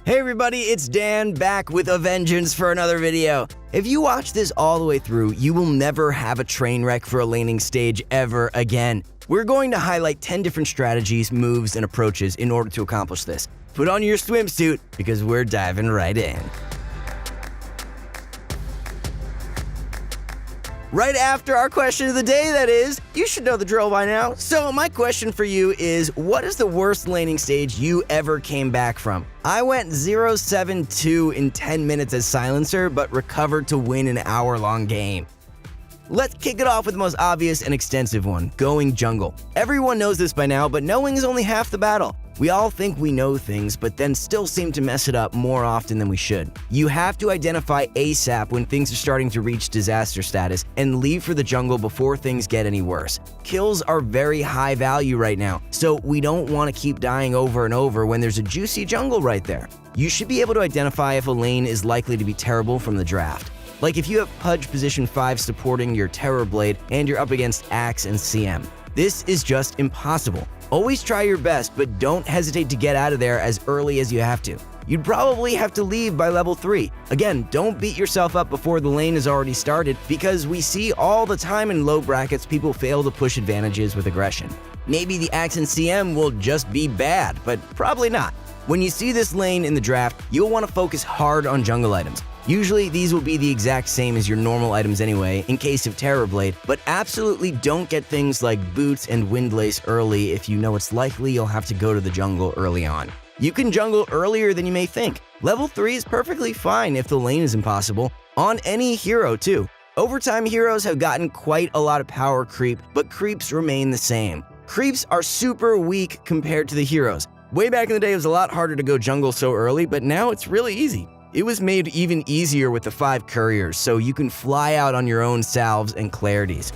Hey everybody, it's Dan back with a vengeance for another video. If you watch this all the way through, you will never have a train wreck for a laning stage ever again. We're going to highlight 10 different strategies, moves, and approaches in order to accomplish this. Put on your swimsuit because we're diving right in. Right after our question of the day, that is. You should know the drill by now. So my question for you is, what is the worst laning stage you ever came back from? I went 0-7-2 in 10 minutes as Silencer, but recovered to win an hour-long game. Let's kick it off with the most obvious and extensive one, going jungle. Everyone knows this by now, but knowing is only half the battle. We all think we know things, but then still seem to mess it up more often than we should. You have to identify ASAP when things are starting to reach disaster status and leave for the jungle before things get any worse. Kills are very high value right now, so we don't want to keep dying over and over when there's a juicy jungle right there. You should be able to identify if a lane is likely to be terrible from the draft. Like if you have Pudge position 5 supporting your Terror Blade and you're up against Axe and CM. This is just impossible. Always try your best, but don't hesitate to get out of there as early as you have to. You'd probably have to leave by level 3. Again, don't beat yourself up before the lane has already started, because we see all the time in low brackets people fail to push advantages with aggression. Maybe the Axe and CM will just be bad, but probably not. When you see this lane in the draft, you'll want to focus hard on jungle items. Usually these will be the exact same as your normal items anyway, in case of Terror Blade, but absolutely don't get things like Boots and Windlace early if you know it's likely you'll have to go to the jungle early on. You can jungle earlier than you may think. Level 3 is perfectly fine if the lane is impossible, on any hero too. Overtime heroes have gotten quite a lot of power creep, but creeps remain the same. Creeps are super weak compared to the heroes. Way back in the day it was a lot harder to go jungle so early, but now it's really easy. It was made even easier with the 5 couriers, so you can fly out on your own salves and clarities.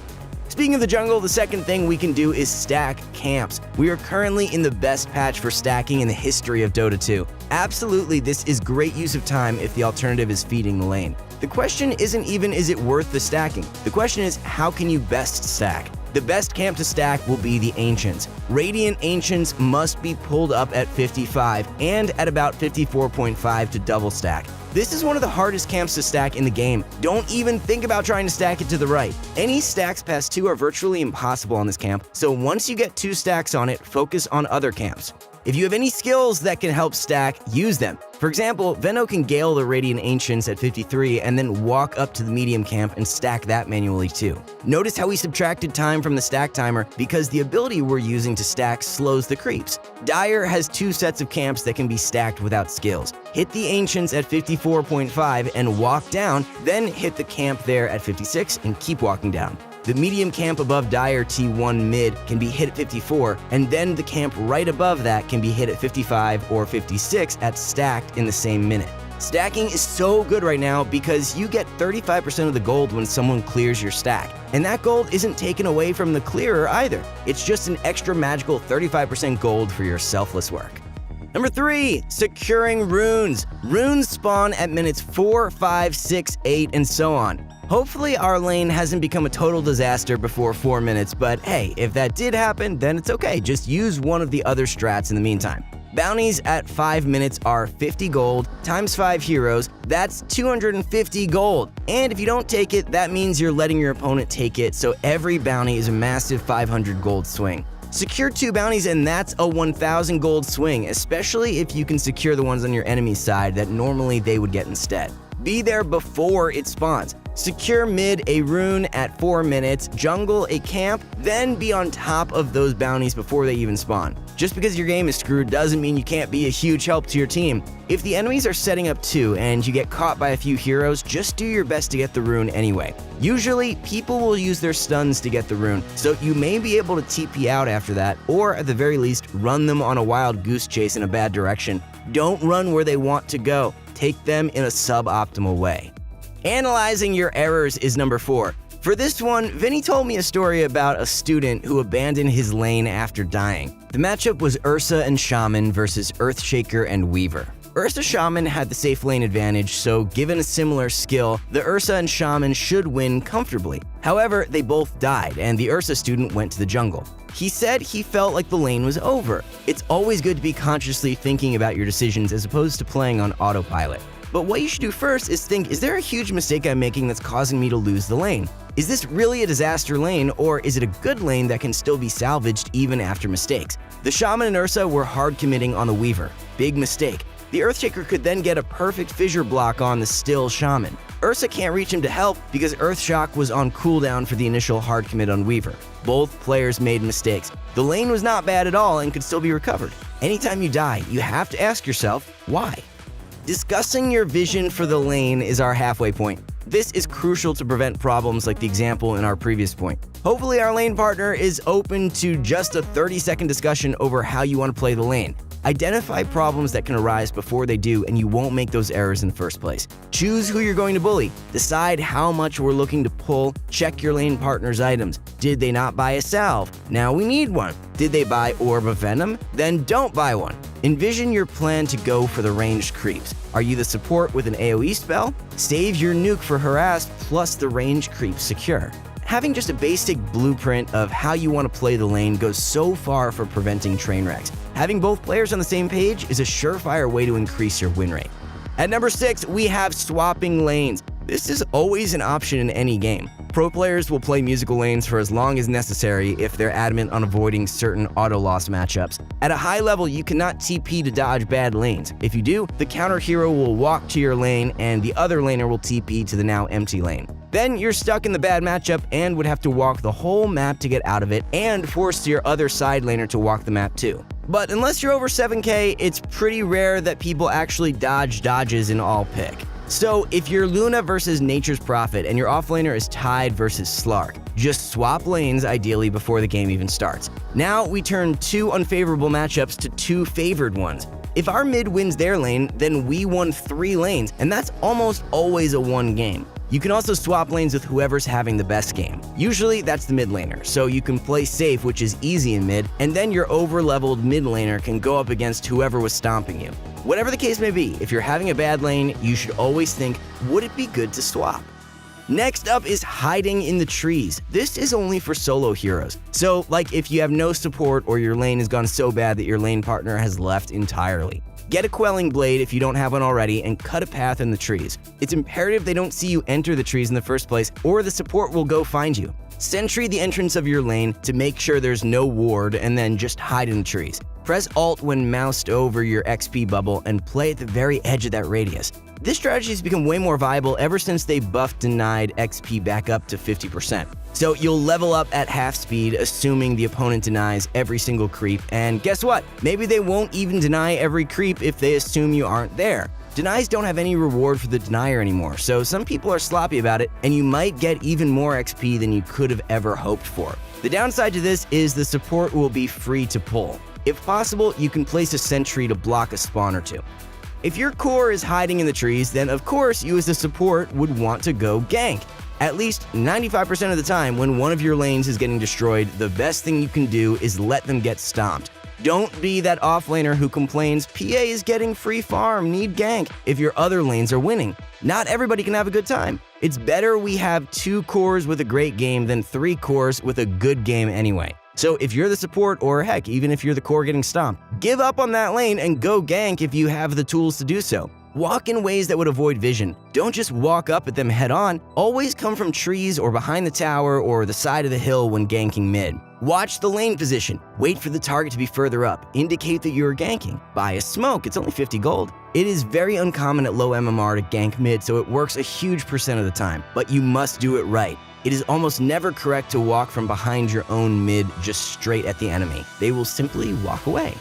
Speaking of the jungle, the second thing we can do is stack camps. We are currently in the best patch for stacking in the history of Dota 2. Absolutely, this is great use of time if the alternative is feeding the lane. The question isn't even is it worth the stacking? The question is how can you best stack? The best camp to stack will be the Ancients. Radiant Ancients must be pulled up at 55 and at about 54.5 to double stack. This is one of the hardest camps to stack in the game. Don't even think about trying to stack it to the right. Any stacks past 2 are virtually impossible on this camp, so once you get 2 stacks on it, focus on other camps. If you have any skills that can help stack, use them. For example, Venno can gale the Radiant Ancients at 53 and then walk up to the medium camp and stack that manually too. Notice how we subtracted time from the stack timer because the ability we're using to stack slows the creeps. Dire has 2 sets of camps that can be stacked without skills. Hit the Ancients at 54.5 and walk down, then hit the camp there at 56 and keep walking down. The medium camp above Dire T1 mid can be hit at 54, and then the camp right above that can be hit at 55 or 56 at stacked in the same minute. Stacking is so good right now because you get 35% of the gold when someone clears your stack. And that gold isn't taken away from the clearer either. It's just an extra magical 35% gold for your selfless work. Number 3, securing runes. Runes spawn at minutes 4, 5, 6, 8, and so on. Hopefully our lane hasn't become a total disaster before 4 minutes, but hey, if that did happen, then it's okay. Just use one of the other strats in the meantime. Bounties at 5 minutes are 50 gold times 5 heroes. That's 250 gold. And if you don't take it, that means you're letting your opponent take it, so every bounty is a massive 500 gold swing. Secure 2 bounties and that's a 1,000 gold swing, especially if you can secure the ones on your enemy's side that normally they would get instead. Be there before it spawns. Secure mid a rune at 4 minutes, jungle a camp, then be on top of those bounties before they even spawn. Just because your game is screwed doesn't mean you can't be a huge help to your team. If the enemies are setting up 2 and you get caught by a few heroes, just do your best to get the rune anyway. Usually, people will use their stuns to get the rune, so you may be able to TP out after that, or at the very least, run them on a wild goose chase in a bad direction. Don't run where they want to go. Take them in a suboptimal way. Analyzing your errors is number 4. For this one, Vinny told me a story about a student who abandoned his lane after dying. The matchup was Ursa and Shaman versus Earthshaker and Weaver. Ursa Shaman had the safe lane advantage, so given a similar skill, the Ursa and Shaman should win comfortably. However, they both died, and the Ursa student went to the jungle. He said he felt like the lane was over. It's always good to be consciously thinking about your decisions as opposed to playing on autopilot. But what you should do first is think, is there a huge mistake I'm making that's causing me to lose the lane? Is this really a disaster lane, or is it a good lane that can still be salvaged even after mistakes? The Shaman and Ursa were hard committing on the Weaver. Big mistake. The Earthshaker could then get a perfect fissure block on the still Shaman. Ursa can't reach him to help because Earthshock was on cooldown for the initial hard commit on Weaver. Both players made mistakes. The lane was not bad at all and could still be recovered. Anytime you die, you have to ask yourself, why? Discussing your vision for the lane is our halfway point. This is crucial to prevent problems like the example in our previous point. Hopefully our lane partner is open to just a 30-second discussion over how you want to play the lane. Identify problems that can arise before they do, and you won't make those errors in the first place. Choose who you're going to bully. Decide how much we're looking to pull. Check your lane partner's items. Did they not buy a salve? Now we need one. Did they buy Orb of Venom? Then don't buy one. Envision your plan to go for the ranged creeps. Are you the support with an AoE spell? Save your nuke for harass plus the ranged creep secure. Having just a basic blueprint of how you want to play the lane goes so far for preventing train wrecks. Having both players on the same page is a surefire way to increase your win rate. At number 6, we have swapping lanes. This is always an option in any game. Pro players will play musical lanes for as long as necessary if they're adamant on avoiding certain auto-loss matchups. At a high level, you cannot TP to dodge bad lanes. If you do, the counter hero will walk to your lane and the other laner will TP to the now empty lane. Then you're stuck in the bad matchup and would have to walk the whole map to get out of it and force your other side laner to walk the map too. But unless you're over 7k, it's pretty rare that people actually dodge dodges in all pick. So if you're Luna versus Nature's Prophet and your offlaner is Tide versus Slark, just swap lanes ideally before the game even starts. Now we turn 2 unfavorable matchups to 2 favored ones. If our mid wins their lane, then we won 3 lanes, and that's almost always a 1 game. You can also swap lanes with whoever's having the best game. Usually that's the mid laner, so you can play safe, which is easy in mid, and then your over-leveled mid laner can go up against whoever was stomping you. Whatever the case may be, if you're having a bad lane, you should always think, would it be good to swap? Next up is hiding in the trees. This is only for solo heroes. So, like if you have no support or your lane has gone so bad that your lane partner has left entirely. Get a quelling blade if you don't have one already and cut a path in the trees. It's imperative they don't see you enter the trees in the first place or the support will go find you. Sentry the entrance of your lane to make sure there's no ward and then just hide in the trees. Press Alt when moused over your XP bubble and play at the very edge of that radius. This strategy has become way more viable ever since they buffed denied XP back up to 50%. So you'll level up at half speed assuming the opponent denies every single creep, and guess what? Maybe they won't even deny every creep if they assume you aren't there. Denies don't have any reward for the denier anymore, so some people are sloppy about it and you might get even more XP than you could have ever hoped for. The downside to this is the support will be free to pull. If possible, you can place a sentry to block a spawn or two. If your core is hiding in the trees, then of course you as a support would want to go gank. At least 95% of the time when one of your lanes is getting destroyed, the best thing you can do is let them get stomped. Don't be that offlaner who complains, PA is getting free farm, need gank, if your other lanes are winning. Not everybody can have a good time. It's better we have 2 cores with a great game than 3 cores with a good game anyway. So if you're the support, or heck, even if you're the core getting stomped, give up on that lane and go gank if you have the tools to do so. Walk in ways that would avoid vision. Don't just walk up at them head on. Always come from trees or behind the tower or the side of the hill when ganking mid. Watch the lane position. Wait for the target to be further up. Indicate that you're ganking. Buy a smoke, it's only 50 gold. It is very uncommon at low MMR to gank mid, so it works a huge percent of the time, but you must do it right. It is almost never correct to walk from behind your own mid just straight at the enemy. They will simply walk away.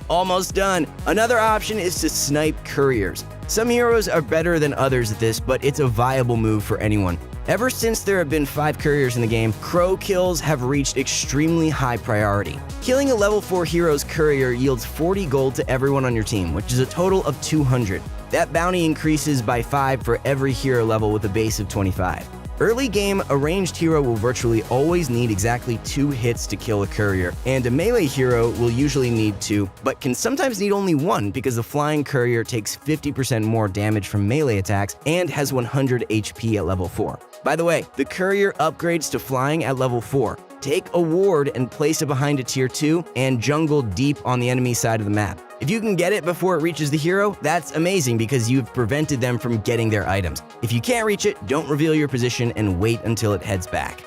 Almost done. Another option is to snipe couriers. Some heroes are better than others at this, but it's a viable move for anyone. Ever since there have been 5 couriers in the game, crow kills have reached extremely high priority. Killing a level 4 hero's courier yields 40 gold to everyone on your team, which is a total of 200. That bounty increases by 5 for every hero level with a base of 25. Early game, a ranged hero will virtually always need exactly 2 hits to kill a courier, and a melee hero will usually need 2, but can sometimes need only 1 because the flying courier takes 50% more damage from melee attacks and has 100 HP at level 4. By the way, the courier upgrades to flying at level 4. take a ward and place it behind a tier 2 and jungle deep on the enemy side of the map. If you can get it before it reaches the hero, that's amazing because you've prevented them from getting their items. If you can't reach it, don't reveal your position and wait until it heads back.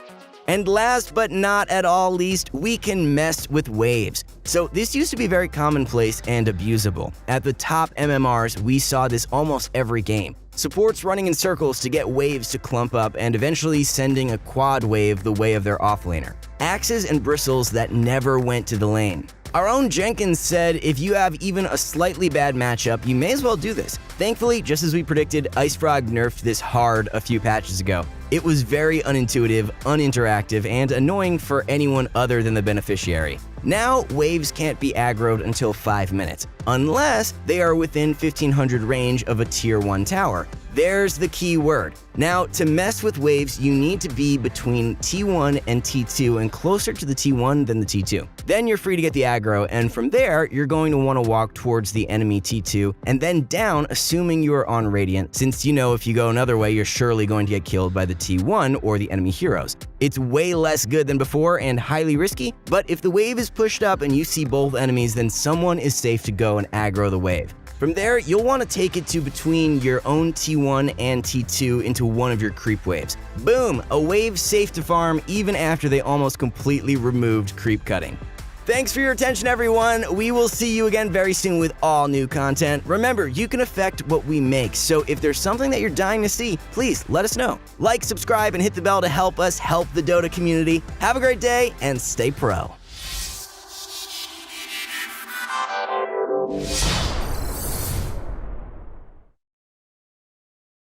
And last but not at all least, we can mess with waves. So this used to be very commonplace and abusable. At the top MMRs, we saw this almost every game. Supports running in circles to get waves to clump up and eventually sending a quad wave the way of their offlaner. Axes and bristles that never went to the lane. Our own Jenkins said if you have even a slightly bad matchup, you may as well do this. Thankfully, just as we predicted, Ice Frog nerfed this hard a few patches ago. It was very unintuitive, uninteractive, and annoying for anyone other than the beneficiary. Now, waves can't be aggroed until 5 minutes, unless they are within 1500 range of a tier 1 tower. There's the key word. Now, to mess with waves, you need to be between T1 and T2 and closer to the T1 than the T2. Then you're free to get the aggro, and from there, you're going to want to walk towards the enemy T2 and then down, assuming you are on Radiant, since you know if you go another way, you're surely going to get killed by the T1 or the enemy heroes. It's way less good than before and highly risky, but if the wave is pushed up and you see both enemies, then someone is safe to go and aggro the wave. From there, you'll want to take it to between your own T1 and T2 into one of your creep waves. Boom! A wave safe to farm even after they almost completely removed creep cutting. Thanks for your attention, everyone. We will see you again very soon with all new content. Remember, you can affect what we make, so if there's something that you're dying to see, please let us know. Like, subscribe, and hit the bell to help us help the Dota community. Have a great day, and stay pro.